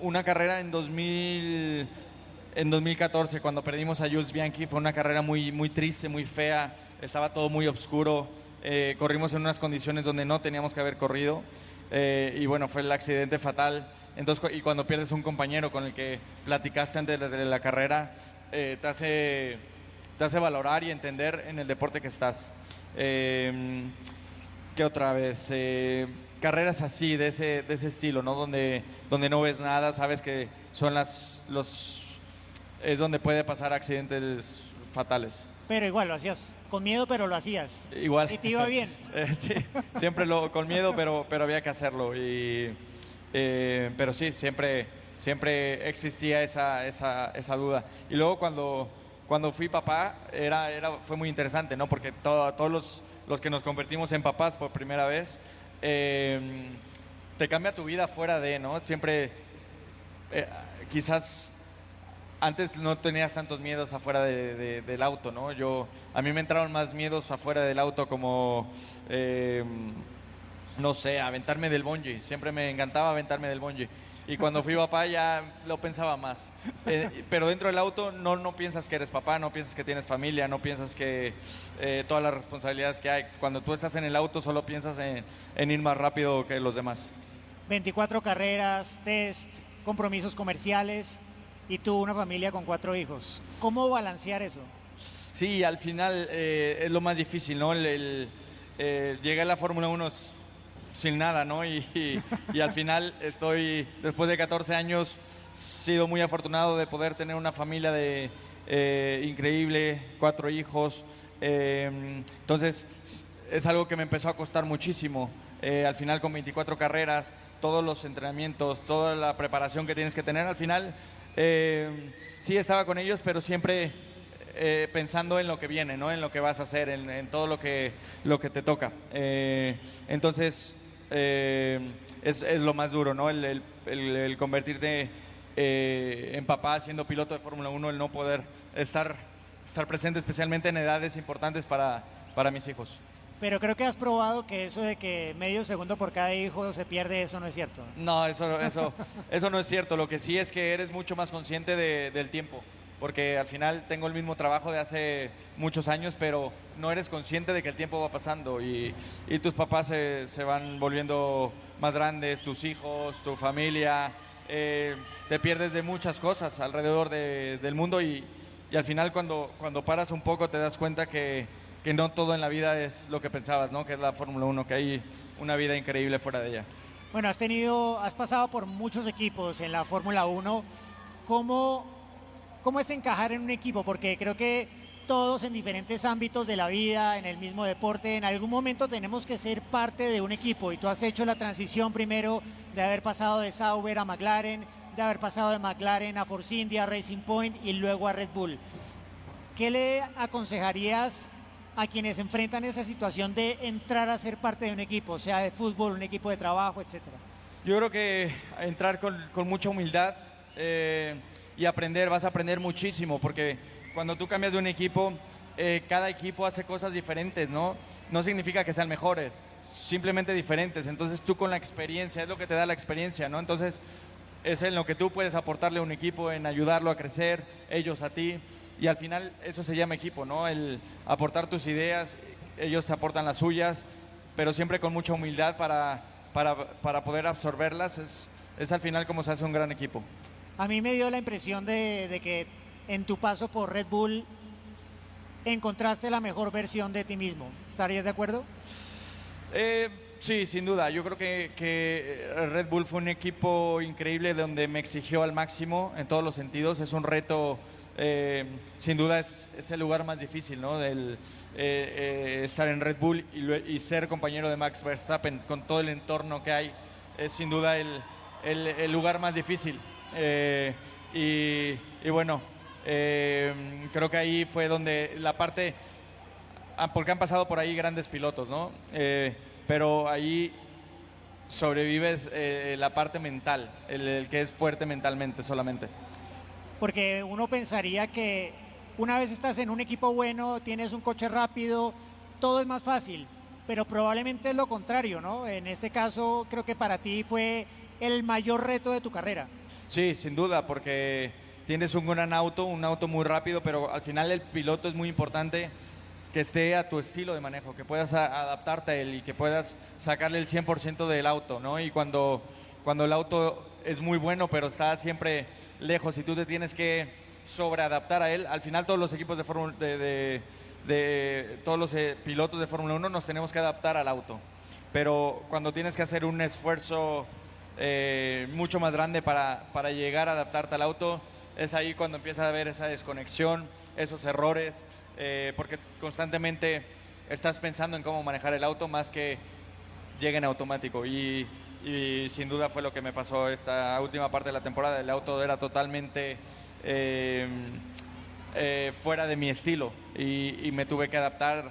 una carrera en 2014, cuando perdimos a Jules Bianchi, fue una carrera muy, muy triste, muy fea, estaba todo muy oscuro, corrimos en unas condiciones donde no teníamos que haber corrido, y bueno, fue el accidente fatal. Entonces, y cuando pierdes un compañero con el que platicaste antes de la carrera, te hace valorar y entender en el deporte que estás. ¿Qué otra vez? Carreras así, de ese estilo, ¿no? Donde no ves nada, sabes que son es donde puede pasar accidentes fatales. Pero igual lo hacías con miedo, pero lo hacías. Igual. ¿Y te iba bien? Sí, siempre con miedo, pero había que hacerlo. Pero sí, siempre existía esa duda. Y luego cuando fui papá, fue muy interesante, ¿no? Porque todos los que nos convertimos en papás por primera vez, te cambia tu vida fuera de, ¿no? Siempre, quizás antes no tenías tantos miedos afuera del auto, ¿no? A mí me entraron más miedos afuera del auto como, no sé, aventarme del bungee. Siempre me encantaba aventarme del bungee. Y cuando fui papá ya lo pensaba más. Pero dentro del auto no piensas que eres papá, no piensas que tienes familia, no piensas que todas las responsabilidades que hay. Cuando tú estás en el auto solo piensas en ir más rápido que los demás. 24 carreras, test, compromisos comerciales y tú una familia con 4 hijos. ¿Cómo balancear eso? Sí, al final es lo más difícil, ¿no? Llegué a la Fórmula 1 sin nada, ¿no? Y al final después de 14 años, he sido muy afortunado de poder tener una familia increíble, 4 hijos. Entonces, es algo que me empezó a costar muchísimo. Al final, con 24 carreras, todos los entrenamientos, toda la preparación que tienes que tener, al final, sí estaba con ellos, pero siempre pensando en lo que viene, ¿no? En lo que vas a hacer, en todo lo que te toca. Entonces, es lo más duro, ¿no? El convertirte en papá siendo piloto de Fórmula 1, el no poder estar presente, especialmente en edades importantes para mis hijos. Pero creo que has probado que eso de que medio segundo por cada hijo se pierde, eso no es cierto. No, eso no es cierto. Lo que sí es que eres mucho más consciente del tiempo, porque al final tengo el mismo trabajo de hace muchos años, pero no eres consciente de que el tiempo va pasando y tus papás se van volviendo más grandes, tus hijos, tu familia, te pierdes de muchas cosas alrededor del mundo y al final cuando paras un poco te das cuenta que no todo en la vida es lo que pensabas, ¿no? Que es la Fórmula 1, que hay una vida increíble fuera de ella. Bueno, has pasado por muchos equipos en la Fórmula 1. ¿Cómo es encajar en un equipo? Porque creo que todos en diferentes ámbitos de la vida, en el mismo deporte, en algún momento tenemos que ser parte de un equipo. Y tú has hecho la transición primero de haber pasado de Sauber a McLaren, de haber pasado de McLaren a Force India, a Racing Point y luego a Red Bull. ¿Qué le aconsejarías a quienes enfrentan esa situación de entrar a ser parte de un equipo, sea de fútbol, un equipo de trabajo, etcétera? Yo creo que entrar con mucha humildad y vas a aprender muchísimo, porque cuando tú cambias de un equipo, cada equipo hace cosas diferentes, ¿no? No significa que sean mejores, simplemente diferentes. Entonces tú con la experiencia, es lo que te da la experiencia, ¿no? Entonces es en lo que tú puedes aportarle a un equipo, en ayudarlo a crecer, ellos a ti. Y al final eso se llama equipo, ¿no? El aportar tus ideas, ellos aportan las suyas, pero siempre con mucha humildad para poder absorberlas. Es al final como se hace un gran equipo. A mí me dio la impresión de que en tu paso por Red Bull encontraste la mejor versión de ti mismo. ¿Estarías de acuerdo? Sí, sin duda. Yo creo que Red Bull fue un equipo increíble donde me exigió al máximo en todos los sentidos. Es un reto... sin duda es el lugar más difícil, ¿no? Estar en Red Bull y ser compañero de Max Verstappen con todo el entorno que hay es sin duda el lugar más difícil. Y bueno, creo que ahí fue donde la parte, porque han pasado por ahí grandes pilotos, ¿no? Pero ahí sobrevives la parte mental, el que es fuerte mentalmente solamente. Porque uno pensaría que una vez estás en un equipo bueno, tienes un coche rápido, todo es más fácil, pero probablemente es lo contrario, ¿no? En este caso creo que para ti fue el mayor reto de tu carrera. Sí, sin duda, porque tienes un gran auto, un auto muy rápido, pero al final el piloto es muy importante que esté a tu estilo de manejo, que puedas adaptarte a él y que puedas sacarle el 100% del auto, ¿no? Y cuando el auto es muy bueno, pero está siempre lejos y tú te tienes que sobreadaptar a él, al final todos los equipos todos los pilotos de Fórmula 1 nos tenemos que adaptar al auto, pero cuando tienes que hacer un esfuerzo mucho más grande para llegar a adaptarte al auto, es ahí cuando empieza a haber esa desconexión, esos errores, porque constantemente estás pensando en cómo manejar el auto más que llegue en automático y sin duda fue lo que me pasó esta última parte de la temporada. El auto era totalmente fuera de mi estilo y me tuve que adaptar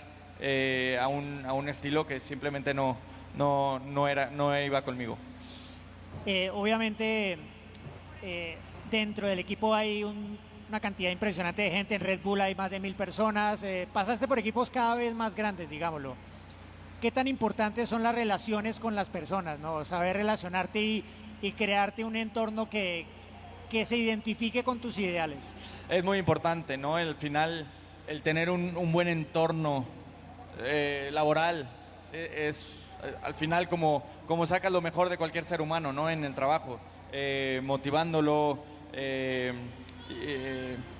a un estilo que simplemente no iba conmigo. Obviamente dentro del equipo hay una cantidad impresionante de gente. En Red Bull hay más de 1000 personas. Pasaste por equipos cada vez más grandes, digámoslo. ¿Qué tan importantes son las relaciones con las personas, ¿no? Saber relacionarte y crearte un entorno que se identifique con tus ideales. Es muy importante, ¿no? Al final, el tener un buen entorno laboral es al final como sacas lo mejor de cualquier ser humano, ¿no? En el trabajo. motivándolo,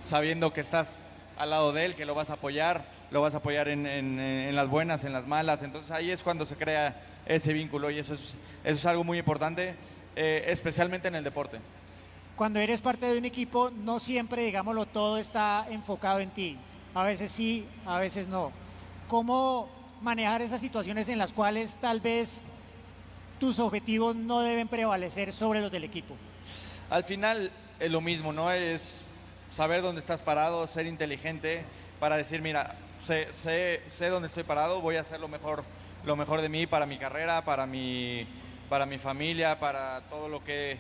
sabiendo que estás al lado de él, que lo vas a apoyar en las buenas, en las malas. Entonces ahí es cuando se crea ese vínculo y eso es algo muy importante, especialmente en el deporte. Cuando eres parte de un equipo, no siempre, digámoslo, todo está enfocado en ti. A veces sí, a veces no. ¿Cómo manejar esas situaciones en las cuales tal vez tus objetivos no deben prevalecer sobre los del equipo? Al final es lo mismo, ¿no? Es saber dónde estás parado, ser inteligente para decir, mira, sé dónde estoy parado, voy a hacer lo mejor de mí para mi carrera, para mi familia, para todo lo que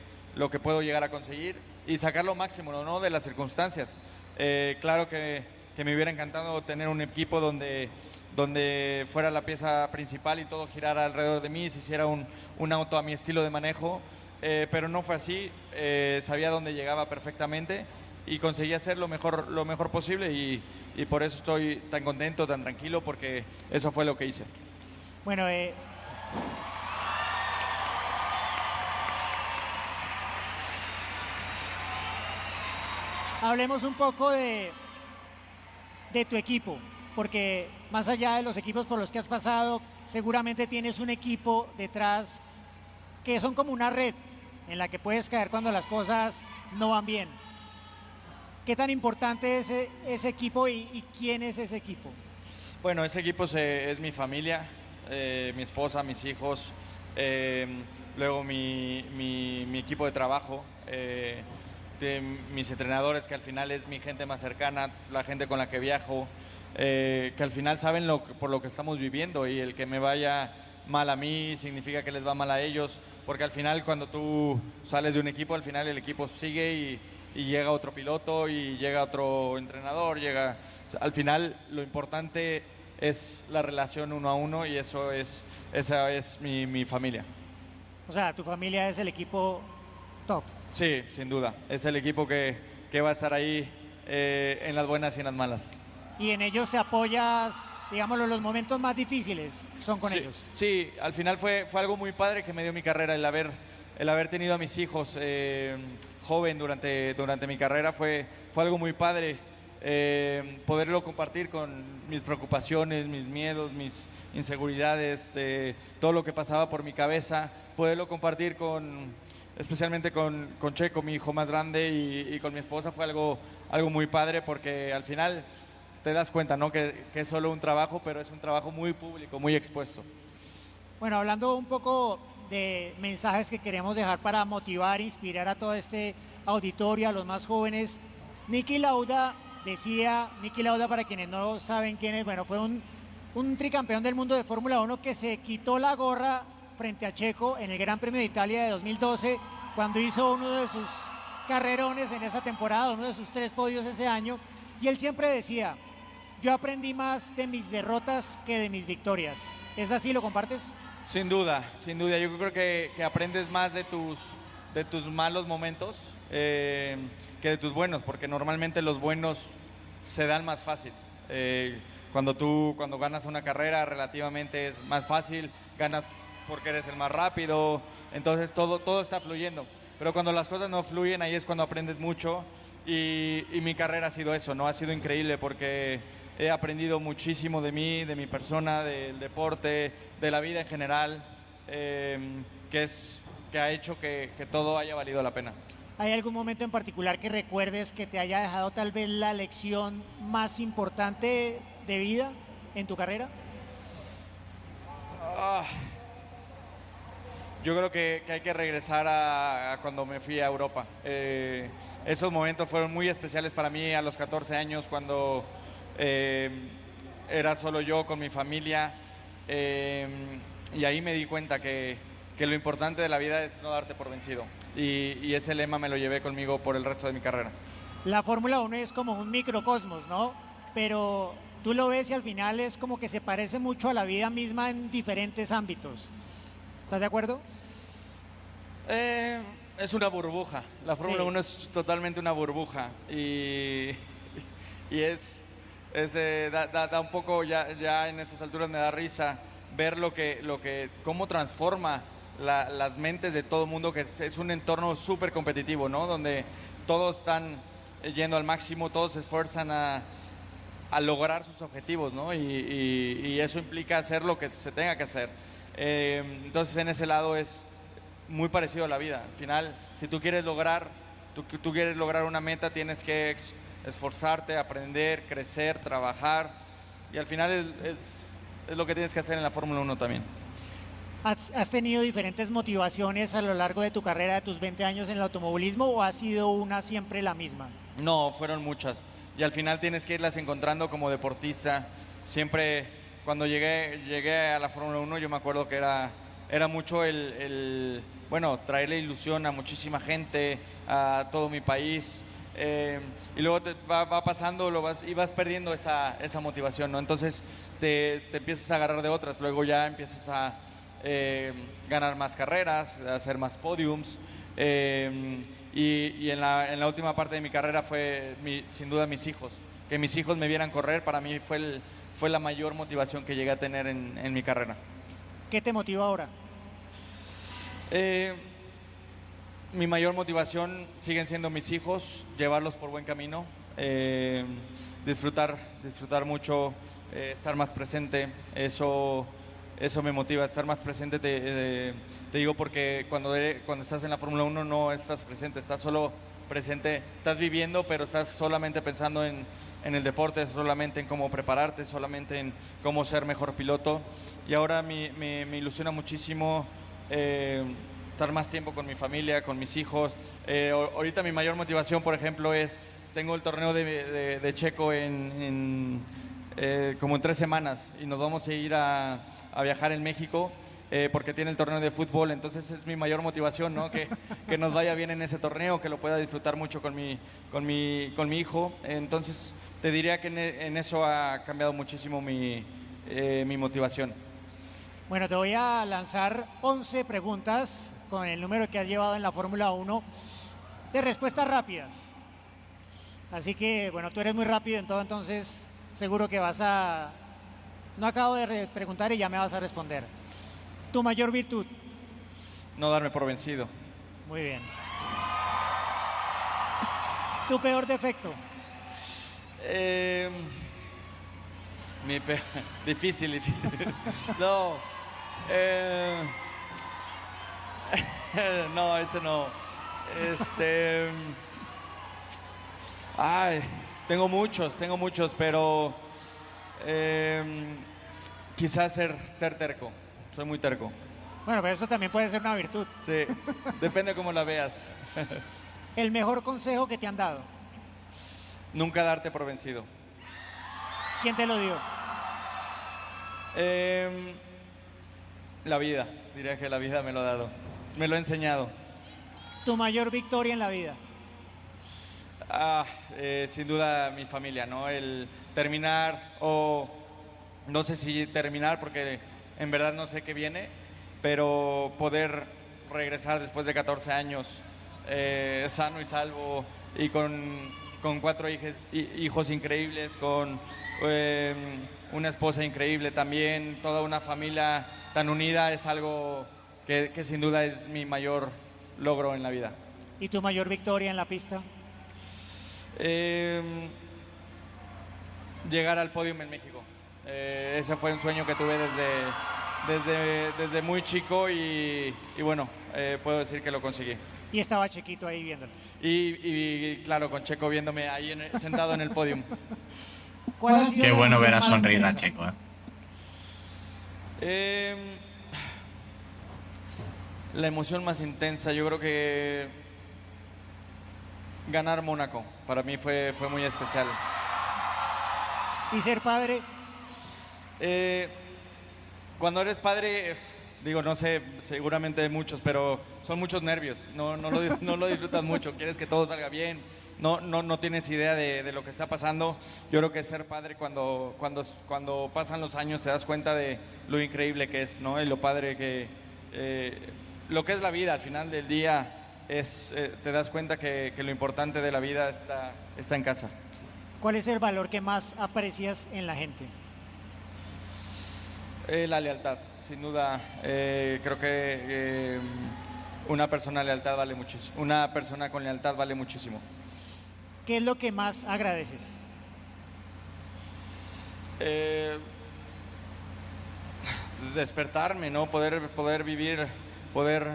puedo llegar a conseguir y sacar lo máximo, ¿no? De las circunstancias. Claro que me hubiera encantado tener un equipo donde fuera la pieza principal y todo girara alrededor de mí, se hiciera un auto a mi estilo de manejo, pero no fue así. Sabía dónde llegaba perfectamente y conseguí hacer lo mejor posible y por eso estoy tan contento, tan tranquilo, porque eso fue lo que hice. Bueno, hablemos un poco de tu equipo, porque más allá de los equipos por los que has pasado, seguramente tienes un equipo detrás que son como una red en la que puedes caer cuando las cosas no van bien. ¿Qué tan importante es ese equipo y quién es ese equipo? Bueno, ese equipo es mi familia, mi esposa, mis hijos, luego mi equipo de trabajo, de mis entrenadores, que al final es mi gente más cercana, la gente con la que viajo, que al final saben por lo que estamos viviendo, y el que me vaya mal a mí significa que les va mal a ellos, porque al final cuando tú sales de un equipo, al final el equipo sigue y llega otro piloto y llega otro entrenador, al final lo importante es la relación uno a uno y esa es mi familia. O sea, tu familia es el equipo top. Sí, sin duda, es el equipo que va a estar ahí en las buenas y en las malas. Y en ellos te apoyas, digámoslo, los momentos más difíciles son con ellos. Sí, al final fue algo muy padre que me dio mi carrera, el haber tenido a mis hijos joven durante mi carrera fue algo muy padre. Poderlo compartir con mis preocupaciones, mis miedos, mis inseguridades, todo lo que pasaba por mi cabeza, poderlo compartir especialmente con Checo, mi hijo más grande, y con mi esposa, fue algo muy padre, porque al final te das cuenta, ¿no? que es solo un trabajo, pero es un trabajo muy público, muy expuesto. Bueno, hablando un poco de mensajes que queremos dejar para motivar, inspirar a todo este auditorio, a los más jóvenes. Niki Lauda, para quienes no saben quién es, bueno, fue un tricampeón del mundo de Fórmula 1 que se quitó la gorra frente a Checo en el Gran Premio de Italia de 2012, cuando hizo uno de sus carrerones en esa temporada, uno de sus 3 podios ese año, y él siempre decía: yo aprendí más de mis derrotas que de mis victorias. ¿Es así? ¿Lo compartes? Sin duda. Yo creo que aprendes más de tus malos momentos que de tus buenos, porque normalmente los buenos se dan más fácil. Cuando ganas una carrera relativamente es más fácil, ganas porque eres el más rápido, entonces todo está fluyendo. Pero cuando las cosas no fluyen, ahí es cuando aprendes mucho, y mi carrera ha sido eso, ¿no? Ha sido increíble porque he aprendido muchísimo de mí, de mi persona, del deporte, de la vida en general, que ha hecho que todo haya valido la pena. ¿Hay algún momento en particular que recuerdes que te haya dejado tal vez la lección más importante de vida en tu carrera? Yo creo que hay que regresar a cuando me fui a Europa. Esos momentos fueron muy especiales para mí a los 14 años, cuando era solo yo con mi familia, y ahí me di cuenta que lo importante de la vida es no darte por vencido, y ese lema me lo llevé conmigo por el resto de mi carrera. La Fórmula 1 es como un microcosmos, ¿no? Pero tú lo ves y al final es como que se parece mucho a la vida misma en diferentes ámbitos. ¿Estás de acuerdo? Es una burbuja. La Fórmula Sí. 1 es totalmente una burbuja, y da un poco, ya en estas alturas me da risa ver cómo transforma las mentes de todo el mundo, que es un entorno súper competitivo, ¿no? Donde todos están yendo al máximo, todos se esfuerzan a lograr sus objetivos, ¿no? Y eso implica hacer lo que se tenga que hacer. Entonces, en ese lado es muy parecido a la vida. Al final, si tú quieres lograr una meta, tienes que esforzarte, aprender, crecer, trabajar, y al final es lo que tienes que hacer en la Fórmula 1 también. ¿Has tenido diferentes motivaciones a lo largo de tu carrera, de tus 20 años en el automovilismo, o ha sido una siempre la misma? No, fueron muchas. Y al final tienes que irlas encontrando como deportista. Siempre, cuando llegué a la Fórmula 1, yo me acuerdo que era mucho bueno, traerle ilusión a muchísima gente, a todo mi país. Y luego va pasando y vas perdiendo esa motivación, ¿no? Entonces te empiezas a agarrar de otras. Luego ya empiezas a ganar más carreras, hacer más podiums. Y en la última parte de mi carrera fue sin duda mis hijos. Que mis hijos me vieran correr, para mí fue la mayor motivación que llegué a tener en mi carrera. ¿Qué te motiva ahora? Mi mayor motivación siguen siendo mis hijos, llevarlos por buen camino, disfrutar mucho, estar más presente. Eso me motiva, estar más presente. Te digo porque cuando estás en la Fórmula 1 no estás presente, estás solo presente, estás viviendo, pero estás solamente pensando en el deporte, solamente en cómo prepararte, solamente en cómo ser mejor piloto. Y ahora me ilusiona muchísimo estar más tiempo con mi familia, con mis hijos. Ahorita mi mayor motivación, por ejemplo, tengo el torneo de Checo como en 3 semanas, y nos vamos a ir a viajar en México porque tiene el torneo de fútbol. Entonces es mi mayor motivación, ¿no? Que nos vaya bien en ese torneo, que lo pueda disfrutar mucho con mi hijo. Entonces te diría que en eso ha cambiado muchísimo mi motivación. Bueno, te voy a lanzar 11 preguntas con el número que has llevado en la Fórmula 1 de respuestas rápidas. Así que, bueno, tú eres muy rápido en todo, entonces seguro que no acabo de preguntar y ya me vas a responder. ¿Tu mayor virtud? No darme por vencido. Muy bien. ¿Tu peor defecto? Difícil. No. No, eso no. Tengo muchos, pero quizás ser terco. Soy muy terco. Bueno, pero eso también puede ser una virtud. Sí, depende de cómo la veas. ¿El mejor consejo que te han dado? Nunca darte por vencido. ¿Quién te lo dio? La vida, diría que la vida me lo ha dado, me lo ha enseñado. ¿Tu mayor victoria en la vida? Sin duda mi familia, ¿no? El terminar, o no sé si terminar porque en verdad no sé qué viene, pero poder regresar después de 14 años sano y salvo, y con 4 hijos increíbles, con una esposa increíble también, toda una familia tan unida, es algo que sin duda es mi mayor logro en la vida. ¿Y tu mayor victoria en la pista? Llegar al podio en México. Ese fue un sueño que tuve desde muy chico, y bueno, puedo decir que lo conseguí. Y estaba Chequito ahí viéndolo. Y claro, con Checo viéndome ahí sentado en el podio. Qué bueno ver a sonreír a Checo, La emoción más intensa, yo creo que ganar Mónaco para mí fue muy especial. ¿Y ser padre? Cuando eres padre, digo, no sé, seguramente muchos, pero son muchos nervios. No lo disfrutas mucho. Quieres que todo salga bien. No tienes idea de lo que está pasando. Yo creo que ser padre, cuando pasan los años, te das cuenta de lo increíble que es, ¿no? Y lo padre lo que es la vida. Al final del día te das cuenta que lo importante de la vida está en casa. ¿Cuál es el valor que más aprecias en la gente? La lealtad, sin duda. Creo que una persona lealtad vale muchísimo. Una persona con lealtad vale muchísimo. ¿Qué es lo que más agradeces? Despertarme, ¿no? Poder vivir, poder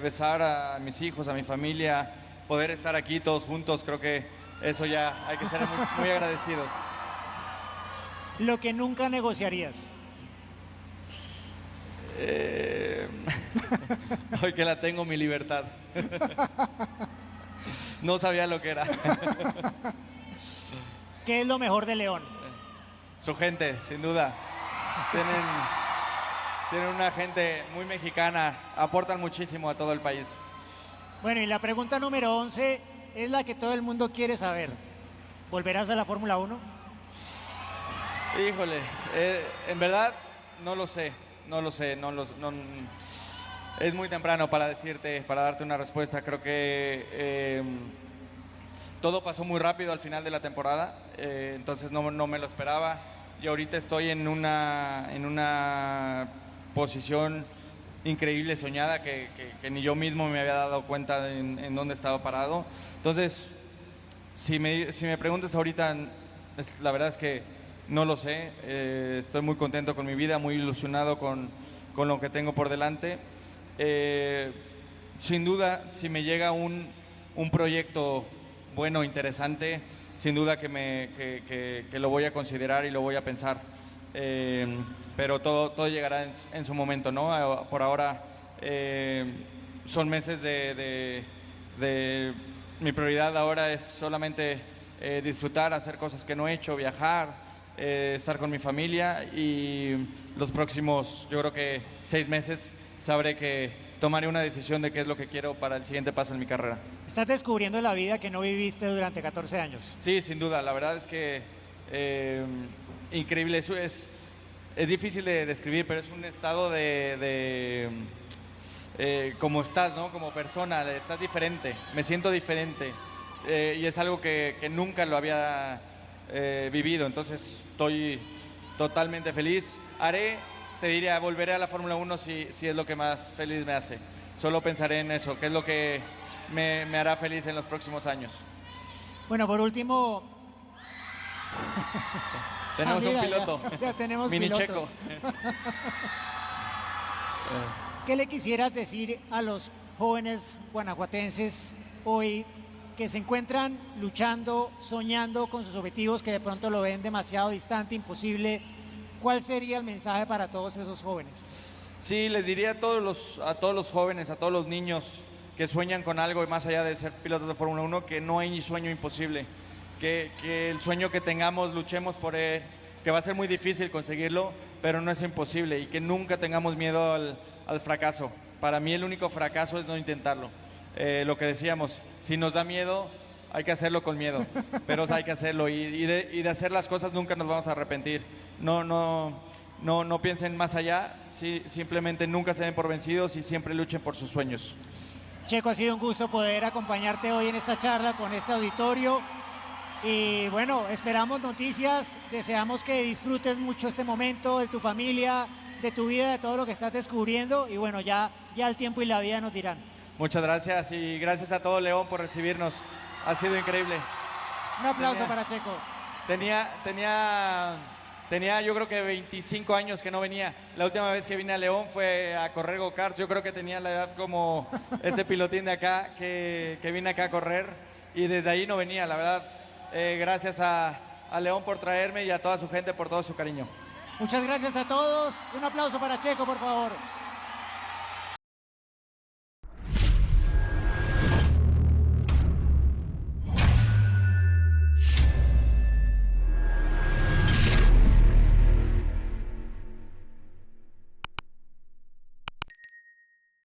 besar a mis hijos, a mi familia, poder estar aquí todos juntos. Creo que eso ya hay que ser muy, muy agradecidos. Lo que nunca negociarías. Hoy que la tengo, mi libertad. No sabía lo que era. ¿Qué es lo mejor de León? Su gente, sin duda. Tienen una gente muy mexicana, aportan muchísimo a todo el país. Bueno, y la pregunta número 11 es la que todo el mundo quiere saber. ¿Volverás a la Fórmula 1? Híjole, en verdad no lo sé. Es muy temprano para darte una respuesta. Creo que todo pasó muy rápido al final de la temporada, entonces no me lo esperaba. Y ahorita estoy en una posición increíble, soñada, que ni yo mismo me había dado cuenta en dónde estaba parado. Entonces, si me preguntas ahorita, la verdad es que no lo sé. Estoy muy contento con mi vida, muy ilusionado con lo que tengo por delante. Sin duda, si me llega un proyecto bueno, interesante, sin duda que lo voy a considerar y lo voy a pensar. Pero todo llegará en su momento, ¿no? Por ahora son meses mi prioridad ahora es solamente disfrutar, hacer cosas que no he hecho, viajar, estar con mi familia, y los próximos, yo creo que 6 meses, sabré que tomaré una decisión de qué es lo que quiero para el siguiente paso en mi carrera. Estás descubriendo la vida que no viviste durante 14 años. Sí, sin duda. La verdad es que increíble. Eso es difícil de describir, pero es un estado de como estás, ¿no? Como persona, estás diferente. Me siento diferente. Y es algo que nunca lo había vivido. Entonces estoy totalmente feliz. Te diría, volveré a la Fórmula 1 si es lo que más feliz me hace. Solo pensaré en eso, que es lo que me hará feliz en los próximos años. Bueno, por último... Tenemos mira, un piloto. Ya tenemos Mini piloto. Checo. ¿Qué le quisieras decir a los jóvenes guanajuatenses hoy que se encuentran luchando, soñando con sus objetivos, que de pronto lo ven demasiado distante, imposible? ¿Cuál sería el mensaje para todos esos jóvenes? Sí, les diría a todos los jóvenes, a todos los niños que sueñan con algo y más allá de ser pilotos de Fórmula 1, que no hay sueño imposible, que el sueño que tengamos, luchemos por él, que va a ser muy difícil conseguirlo, pero no es imposible, y que nunca tengamos miedo al fracaso. Para mí el único fracaso es no intentarlo. Lo que decíamos, si nos da miedo, hay que hacerlo con miedo, pero hay que hacerlo, y de hacer las cosas nunca nos vamos a arrepentir. No piensen más allá, simplemente nunca se den por vencidos y siempre luchen por sus sueños. Checo, ha sido un gusto poder acompañarte hoy en esta charla con este auditorio, y bueno, esperamos noticias, deseamos que disfrutes mucho este momento de tu familia, de tu vida, de todo lo que estás descubriendo, y bueno, ya el tiempo y la vida nos dirán. Muchas gracias, y gracias a todo León por recibirnos, ha sido increíble. Un aplauso para Checo. Tenía yo creo que 25 años que no venía. La última vez que vine a León fue a correr go-karts. Yo creo que tenía la edad como este pilotín de acá que vine acá a correr, y desde ahí no venía, la verdad. Gracias a León por traerme y a toda su gente por todo su cariño. Muchas gracias a todos. Un aplauso para Checo, por favor.